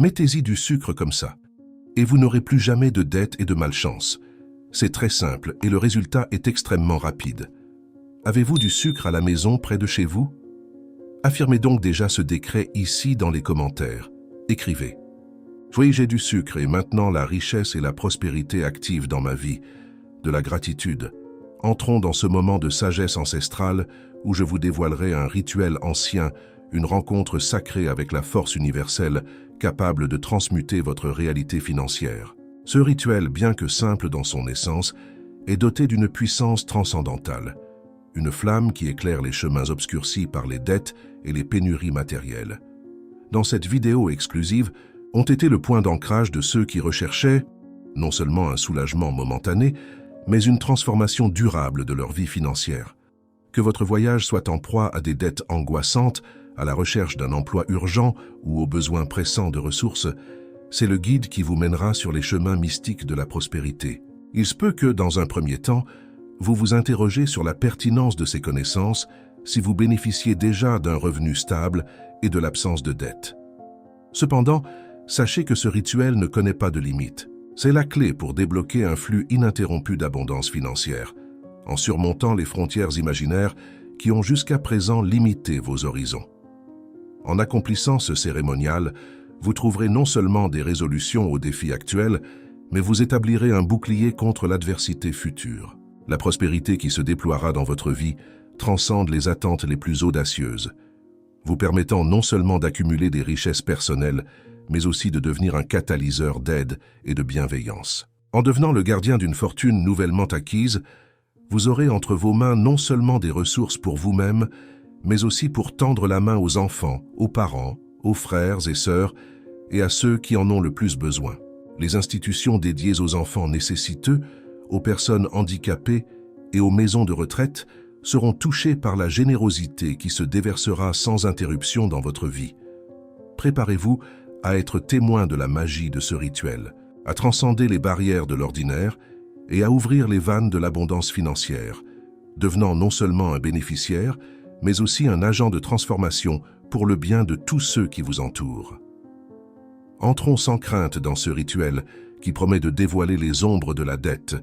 Mettez-y du sucre comme ça, et vous n'aurez plus jamais de dettes et de malchance. C'est très simple et le résultat est extrêmement rapide. Avez-vous du sucre à la maison près de chez vous? Affirmez donc déjà ce décret ici dans les commentaires. Écrivez. Oui, j'ai du sucre et maintenant la richesse et la prospérité activent dans ma vie. De la gratitude. Entrons dans ce moment de sagesse ancestrale où je vous dévoilerai un rituel ancien, une rencontre sacrée avec la force universelle capable de transmuter votre réalité financière. Ce rituel, bien que simple dans son essence, est doté d'une puissance transcendantale. Une flamme qui éclaire les chemins obscurcis par les dettes et les pénuries matérielles. Dans cette vidéo exclusive, ont été le point d'ancrage de ceux qui recherchaient non seulement un soulagement momentané, mais une transformation durable de leur vie financière. Que votre voyage soit en proie à des dettes angoissantes, à la recherche d'un emploi urgent ou aux besoins pressants de ressources, c'est le guide qui vous mènera sur les chemins mystiques de la prospérité. Il se peut que, dans un premier temps, vous vous interrogez sur la pertinence de ces connaissances si vous bénéficiez déjà d'un revenu stable et de l'absence de dettes. Cependant, sachez que ce rituel ne connaît pas de limite. C'est la clé pour débloquer un flux ininterrompu d'abondance financière, en surmontant les frontières imaginaires qui ont jusqu'à présent limité vos horizons. En accomplissant ce cérémonial, vous trouverez non seulement des résolutions aux défis actuels, mais vous établirez un bouclier contre l'adversité future. La prospérité qui se déploiera dans votre vie transcende les attentes les plus audacieuses, vous permettant non seulement d'accumuler des richesses personnelles, mais aussi de devenir un catalyseur d'aide et de bienveillance. En devenant le gardien d'une fortune nouvellement acquise, vous aurez entre vos mains non seulement des ressources pour vous-même, mais aussi pour tendre la main aux enfants, aux parents, aux frères et sœurs, et à ceux qui en ont le plus besoin. Les institutions dédiées aux enfants nécessiteux, aux personnes handicapées et aux maisons de retraite seront touchées par la générosité qui se déversera sans interruption dans votre vie. Préparez-vous à être témoin de la magie de ce rituel, à transcender les barrières de l'ordinaire et à ouvrir les vannes de l'abondance financière, devenant non seulement un bénéficiaire, mais aussi un agent de transformation pour le bien de tous ceux qui vous entourent. Entrons sans crainte dans ce rituel qui promet de dévoiler les ombres de la dette,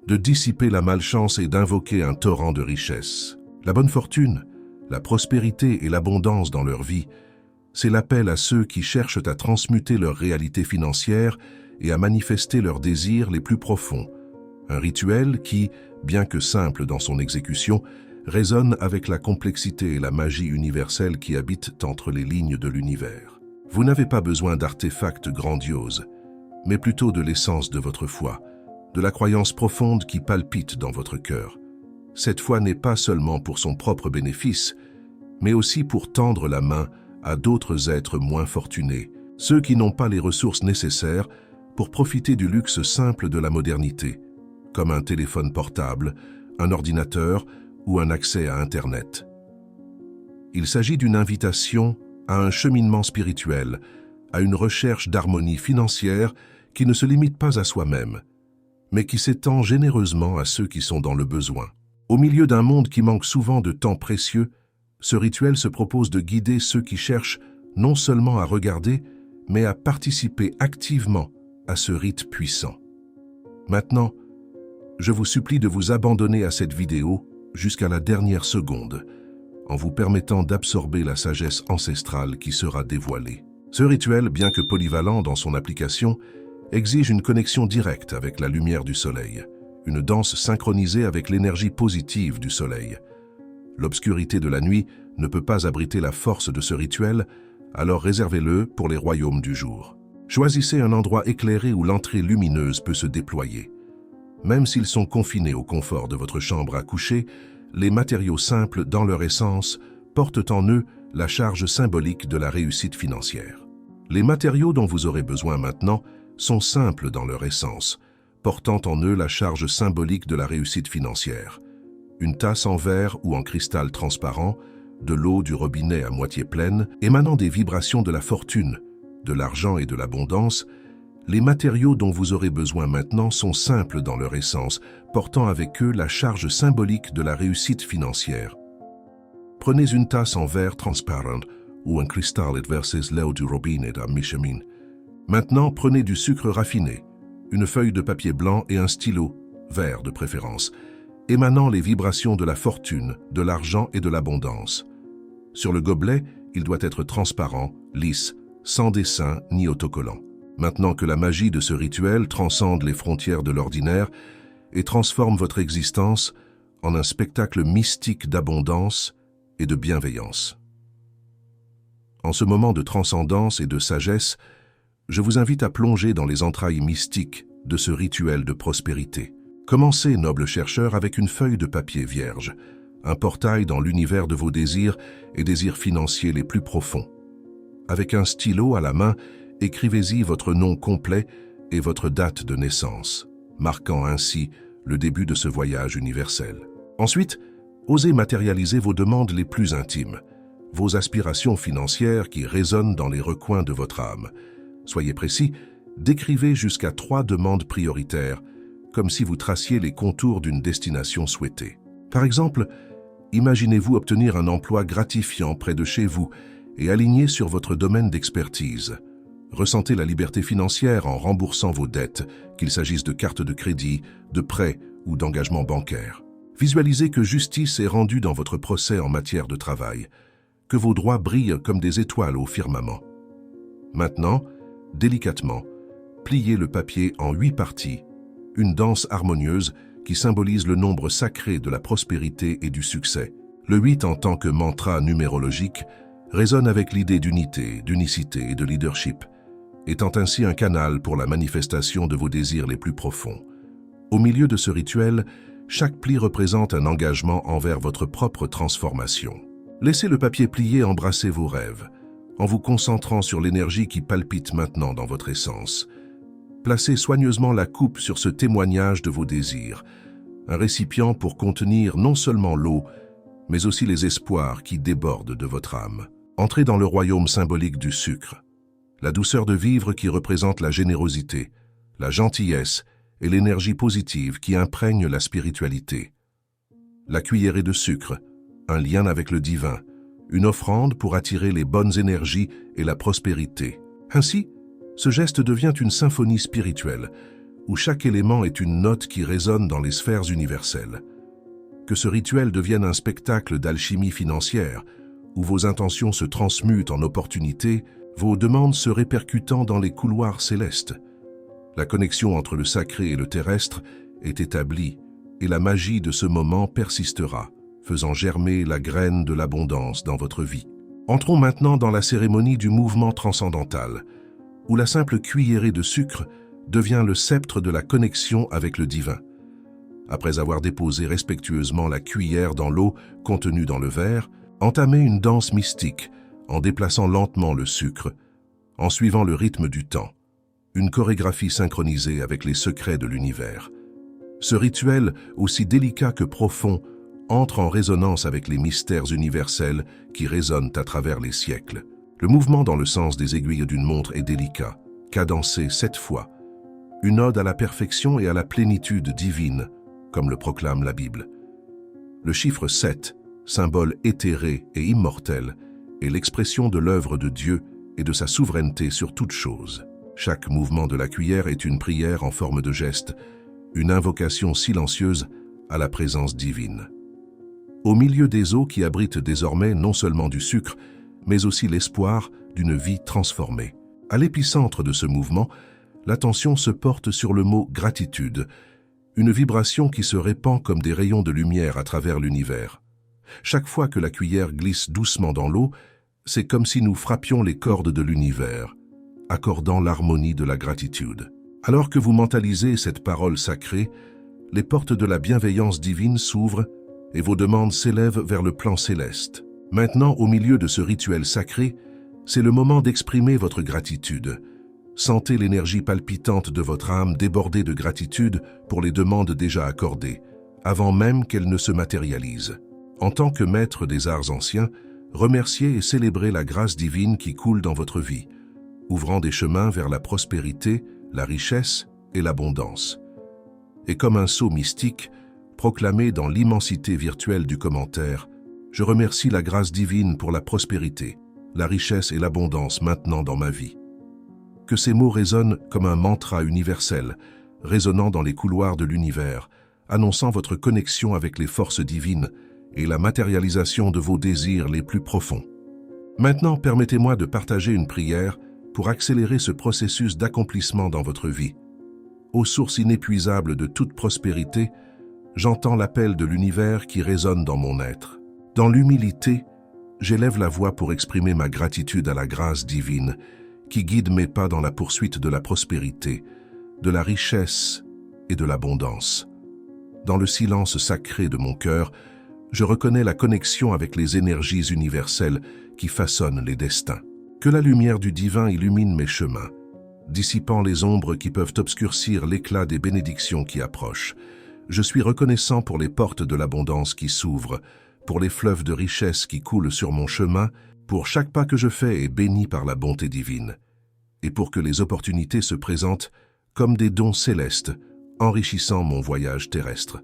de dissiper la malchance et d'invoquer un torrent de richesse. La bonne fortune, la prospérité et l'abondance dans leur vie, c'est l'appel à ceux qui cherchent à transmuter leur réalité financière et à manifester leurs désirs les plus profonds. Un rituel qui, bien que simple dans son exécution, résonne avec la complexité et la magie universelle qui habitent entre les lignes de l'univers. Vous n'avez pas besoin d'artefacts grandioses, mais plutôt de l'essence de votre foi, de la croyance profonde qui palpite dans votre cœur. Cette foi n'est pas seulement pour son propre bénéfice, mais aussi pour tendre la main à d'autres êtres moins fortunés, ceux qui n'ont pas les ressources nécessaires pour profiter du luxe simple de la modernité, comme un téléphone portable, un ordinateur ou un accès à Internet. Il s'agit d'une invitation à un cheminement spirituel, à une recherche d'harmonie financière qui ne se limite pas à soi-même, mais qui s'étend généreusement à ceux qui sont dans le besoin. Au milieu d'un monde qui manque souvent de temps précieux, ce rituel se propose de guider ceux qui cherchent non seulement à regarder, mais à participer activement à ce rite puissant. Maintenant, je vous supplie de vous abandonner à cette vidéo jusqu'à la dernière seconde, en vous permettant d'absorber la sagesse ancestrale qui sera dévoilée. Ce rituel, bien que polyvalent dans son application, exige une connexion directe avec la lumière du soleil, une danse synchronisée avec l'énergie positive du soleil. L'obscurité de la nuit ne peut pas abriter la force de ce rituel, alors réservez-le pour les royaumes du jour. Choisissez un endroit éclairé où l'entrée lumineuse peut se déployer. Même s'ils sont confinés au confort de votre chambre à coucher, les matériaux simples dans leur essence portent en eux la charge symbolique de la réussite financière. Les matériaux dont vous aurez besoin maintenant sont simples dans leur essence, portant en eux la charge symbolique de la réussite financière. Une tasse en verre ou en cristal transparent, de l'eau du robinet à moitié pleine, émanant des vibrations de la fortune, de l'argent et de l'abondance, les matériaux dont vous aurez besoin maintenant sont simples dans leur essence, portant avec eux la charge symbolique de la réussite financière. Prenez une tasse en verre transparent ou un cristal versus l'eau du robinet à mi-chemin. Maintenant, prenez du sucre raffiné, une feuille de papier blanc et un stylo, vert de préférence, émanant les vibrations de la fortune, de l'argent et de l'abondance. Sur le gobelet, il doit être transparent, lisse, sans dessin ni autocollant. Maintenant que la magie de ce rituel transcende les frontières de l'ordinaire et transforme votre existence en un spectacle mystique d'abondance et de bienveillance. En ce moment de transcendance et de sagesse, je vous invite à plonger dans les entrailles mystiques de ce rituel de prospérité. Commencez, noble chercheur, avec une feuille de papier vierge, un portail dans l'univers de vos désirs et désirs financiers les plus profonds. Avec un stylo à la main, écrivez-y votre nom complet et votre date de naissance, marquant ainsi le début de ce voyage universel. Ensuite, osez matérialiser vos demandes les plus intimes, vos aspirations financières qui résonnent dans les recoins de votre âme. Soyez précis, décrivez jusqu'à 3 demandes prioritaires, comme si vous traciez les contours d'une destination souhaitée. Par exemple, imaginez-vous obtenir un emploi gratifiant près de chez vous et aligné sur votre domaine d'expertise. Ressentez la liberté financière en remboursant vos dettes, qu'il s'agisse de cartes de crédit, de prêts ou d'engagements bancaires. Visualisez que justice est rendue dans votre procès en matière de travail, que vos droits brillent comme des étoiles au firmament. Maintenant, délicatement, pliez le papier en 8 parties, une danse harmonieuse qui symbolise le nombre sacré de la prospérité et du succès. Le 8 en tant que mantra numérologique résonne avec l'idée d'unité, d'unicité et de leadership, étant ainsi un canal pour la manifestation de vos désirs les plus profonds. Au milieu de ce rituel, chaque pli représente un engagement envers votre propre transformation. Laissez le papier plié embrasser vos rêves, en vous concentrant sur l'énergie qui palpite maintenant dans votre essence. Placez soigneusement la coupe sur ce témoignage de vos désirs, un récipient pour contenir non seulement l'eau, mais aussi les espoirs qui débordent de votre âme. Entrez dans le royaume symbolique du sucre, la douceur de vivre qui représente la générosité, la gentillesse et l'énergie positive qui imprègne la spiritualité. La cuillerée de sucre, un lien avec le divin, une offrande pour attirer les bonnes énergies et la prospérité. Ainsi, ce geste devient une symphonie spirituelle, où chaque élément est une note qui résonne dans les sphères universelles. Que ce rituel devienne un spectacle d'alchimie financière, où vos intentions se transmutent en opportunités, vos demandes se répercutant dans les couloirs célestes. La connexion entre le sacré et le terrestre est établie, et la magie de ce moment persistera, faisant germer la graine de l'abondance dans votre vie. Entrons maintenant dans la cérémonie du mouvement transcendantal, où la simple cuillerée de sucre devient le sceptre de la connexion avec le divin. Après avoir déposé respectueusement la cuillère dans l'eau contenue dans le verre, entamez une danse mystique en déplaçant lentement le sucre, en suivant le rythme du temps, une chorégraphie synchronisée avec les secrets de l'univers. Ce rituel, aussi délicat que profond, entre en résonance avec les mystères universels qui résonnent à travers les siècles. Le mouvement dans le sens des aiguilles d'une montre est délicat, cadencé 7 fois, une ode à la perfection et à la plénitude divine, comme le proclame la Bible. Le chiffre 7, symbole éthéré et immortel, est l'expression de l'œuvre de Dieu et de sa souveraineté sur toute chose. Chaque mouvement de la cuillère est une prière en forme de geste, une invocation silencieuse à la présence divine. Au milieu des eaux qui abritent désormais non seulement du sucre, mais aussi l'espoir d'une vie transformée. À l'épicentre de ce mouvement, l'attention se porte sur le mot « gratitude », une vibration qui se répand comme des rayons de lumière à travers l'univers. Chaque fois que la cuillère glisse doucement dans l'eau, c'est comme si nous frappions les cordes de l'univers, accordant l'harmonie de la gratitude. Alors que vous mentalisez cette parole sacrée, les portes de la bienveillance divine s'ouvrent et vos demandes s'élèvent vers le plan céleste. Maintenant, au milieu de ce rituel sacré, c'est le moment d'exprimer votre gratitude. Sentez l'énergie palpitante de votre âme déborder de gratitude pour les demandes déjà accordées, avant même qu'elles ne se matérialisent. En tant que maître des arts anciens, remerciez et célébrez la grâce divine qui coule dans votre vie, ouvrant des chemins vers la prospérité, la richesse et l'abondance. Et comme un sceau mystique, proclamé dans l'immensité virtuelle du commentaire, je remercie la grâce divine pour la prospérité, la richesse et l'abondance maintenant dans ma vie. Que ces mots résonnent comme un mantra universel, résonnant dans les couloirs de l'univers, annonçant votre connexion avec les forces divines et la matérialisation de vos désirs les plus profonds. Maintenant, permettez-moi de partager une prière pour accélérer ce processus d'accomplissement dans votre vie. Aux sources inépuisables de toute prospérité, j'entends l'appel de l'univers qui résonne dans mon être. Dans l'humilité, j'élève la voix pour exprimer ma gratitude à la grâce divine qui guide mes pas dans la poursuite de la prospérité, de la richesse et de l'abondance. Dans le silence sacré de mon cœur, je reconnais la connexion avec les énergies universelles qui façonnent les destins. Que la lumière du divin illumine mes chemins, dissipant les ombres qui peuvent obscurcir l'éclat des bénédictions qui approchent. Je suis reconnaissant pour les portes de l'abondance qui s'ouvrent, pour les fleuves de richesse qui coulent sur mon chemin, pour chaque pas que je fais est béni par la bonté divine, et pour que les opportunités se présentent comme des dons célestes, enrichissant mon voyage terrestre.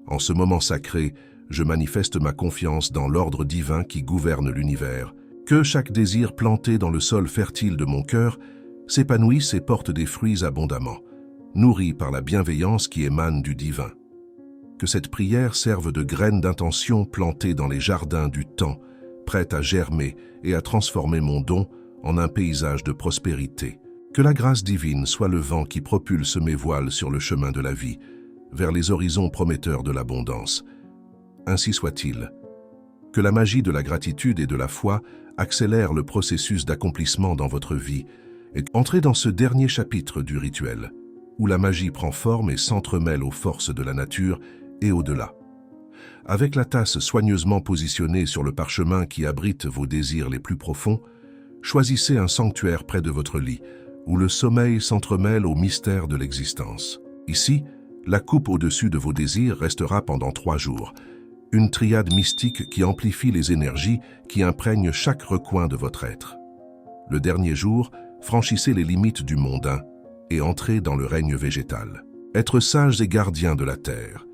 En ce moment sacré, je manifeste ma confiance dans l'ordre divin qui gouverne l'univers. Que chaque désir planté dans le sol fertile de mon cœur s'épanouisse et porte des fruits abondamment, nourris par la bienveillance qui émane du divin. Que cette prière serve de graine d'intention plantée dans les jardins du temps, prête à germer et à transformer mon don en un paysage de prospérité. Que la grâce divine soit le vent qui propulse mes voiles sur le chemin de la vie, vers les horizons prometteurs de l'abondance. Ainsi soit-il. Que la magie de la gratitude et de la foi accélère le processus d'accomplissement dans votre vie et entrez dans ce dernier chapitre du rituel, où la magie prend forme et s'entremêle aux forces de la nature et au-delà. Avec la tasse soigneusement positionnée sur le parchemin qui abrite vos désirs les plus profonds, choisissez un sanctuaire près de votre lit, où le sommeil s'entremêle au mystère de l'existence. Ici, la coupe au-dessus de vos désirs restera pendant 3 jours, une triade mystique qui amplifie les énergies qui imprègnent chaque recoin de votre être. Le dernier jour, franchissez les limites du mondain et entrez dans le règne végétal. Être sages et gardiens de la terre.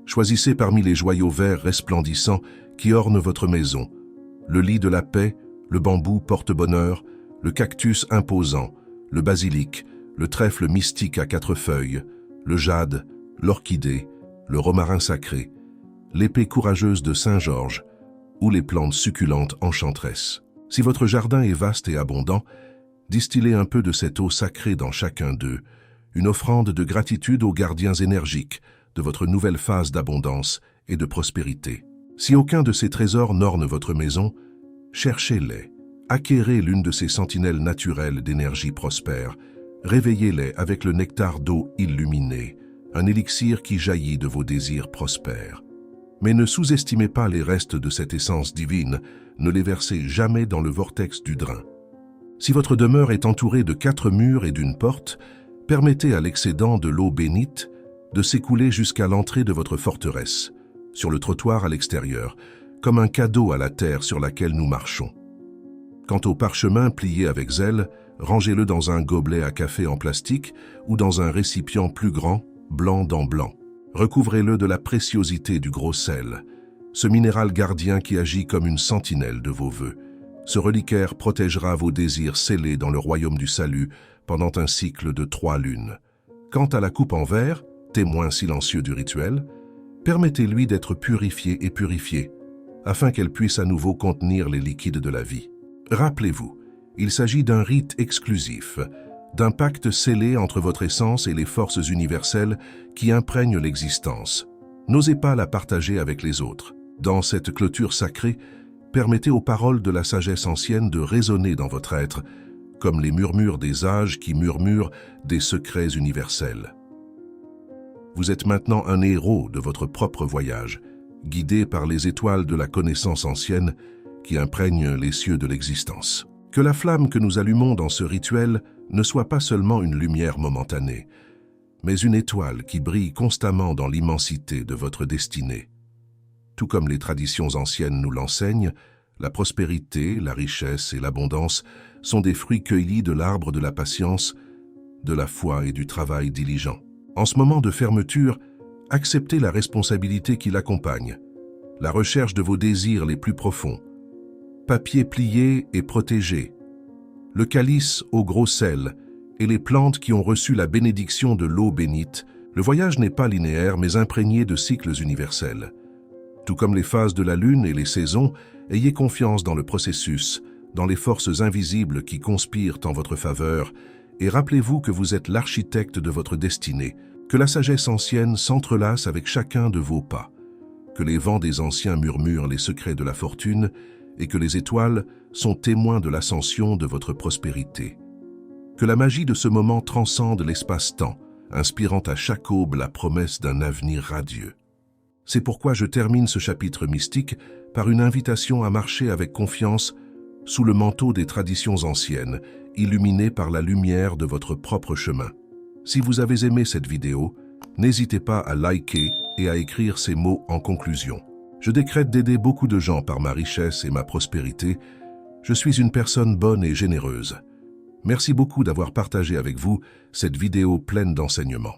Choisissez parmi les joyaux verts resplendissants qui ornent votre maison, le lit de la paix, le bambou porte-bonheur, le cactus imposant, le basilic, le trèfle mystique à 4 feuilles, le jade, l'orchidée, le romarin sacré, l'épée courageuse de Saint-Georges ou les plantes succulentes enchanteresses. Si votre jardin est vaste et abondant, distillez un peu de cette eau sacrée dans chacun d'eux, une offrande de gratitude aux gardiens énergiques de votre nouvelle phase d'abondance et de prospérité. Si aucun de ces trésors n'orne votre maison, cherchez-les, acquérez l'une de ces sentinelles naturelles d'énergie prospère, réveillez-les avec le nectar d'eau illuminée, un élixir qui jaillit de vos désirs prospères. Mais ne sous-estimez pas les restes de cette essence divine, ne les versez jamais dans le vortex du drain. Si votre demeure est entourée de 4 murs et d'une porte, permettez à l'excédent de l'eau bénite de s'écouler jusqu'à l'entrée de votre forteresse, sur le trottoir à l'extérieur, comme un cadeau à la terre sur laquelle nous marchons. Quant au parchemin plié avec zèle, rangez-le dans un gobelet à café en plastique ou dans un récipient plus grand, blanc dans blanc. Recouvrez-le de la préciosité du gros sel, ce minéral gardien qui agit comme une sentinelle de vos vœux. Ce reliquaire protégera vos désirs scellés dans le royaume du salut pendant un cycle de 3 lunes. Quant à la coupe en verre, témoin silencieux du rituel, permettez-lui d'être purifiée et purifiée, afin qu'elle puisse à nouveau contenir les liquides de la vie. Rappelez-vous, il s'agit d'un rite exclusif, d'un pacte scellé entre votre essence et les forces universelles qui imprègnent l'existence. N'osez pas la partager avec les autres. Dans cette clôture sacrée, permettez aux paroles de la sagesse ancienne de résonner dans votre être, comme les murmures des âges qui murmurent des secrets universels. Vous êtes maintenant un héros de votre propre voyage, guidé par les étoiles de la connaissance ancienne qui imprègnent les cieux de l'existence. Que la flamme que nous allumons dans ce rituel ne soit pas seulement une lumière momentanée, mais une étoile qui brille constamment dans l'immensité de votre destinée. Tout comme les traditions anciennes nous l'enseignent, la prospérité, la richesse et l'abondance sont des fruits cueillis de l'arbre de la patience, de la foi et du travail diligent. En ce moment de fermeture, acceptez la responsabilité qui l'accompagne, la recherche de vos désirs les plus profonds. Papier plié et protégé, le calice au gros sel et les plantes qui ont reçu la bénédiction de l'eau bénite, le voyage n'est pas linéaire mais imprégné de cycles universels. Tout comme les phases de la lune et les saisons, ayez confiance dans le processus, dans les forces invisibles qui conspirent en votre faveur, et rappelez-vous que vous êtes l'architecte de votre destinée, que la sagesse ancienne s'entrelace avec chacun de vos pas, que les vents des anciens murmurent les secrets de la fortune et que les étoiles sont témoins de l'ascension de votre prospérité. Que la magie de ce moment transcende l'espace-temps, inspirant à chaque aube la promesse d'un avenir radieux. C'est pourquoi je termine ce chapitre mystique par une invitation à marcher avec confiance sous le manteau des traditions anciennes, illuminé par la lumière de votre propre chemin. Si vous avez aimé cette vidéo, n'hésitez pas à liker et à écrire ces mots en conclusion. Je décrète d'aider beaucoup de gens par ma richesse et ma prospérité. Je suis une personne bonne et généreuse. Merci beaucoup d'avoir partagé avec vous cette vidéo pleine d'enseignements.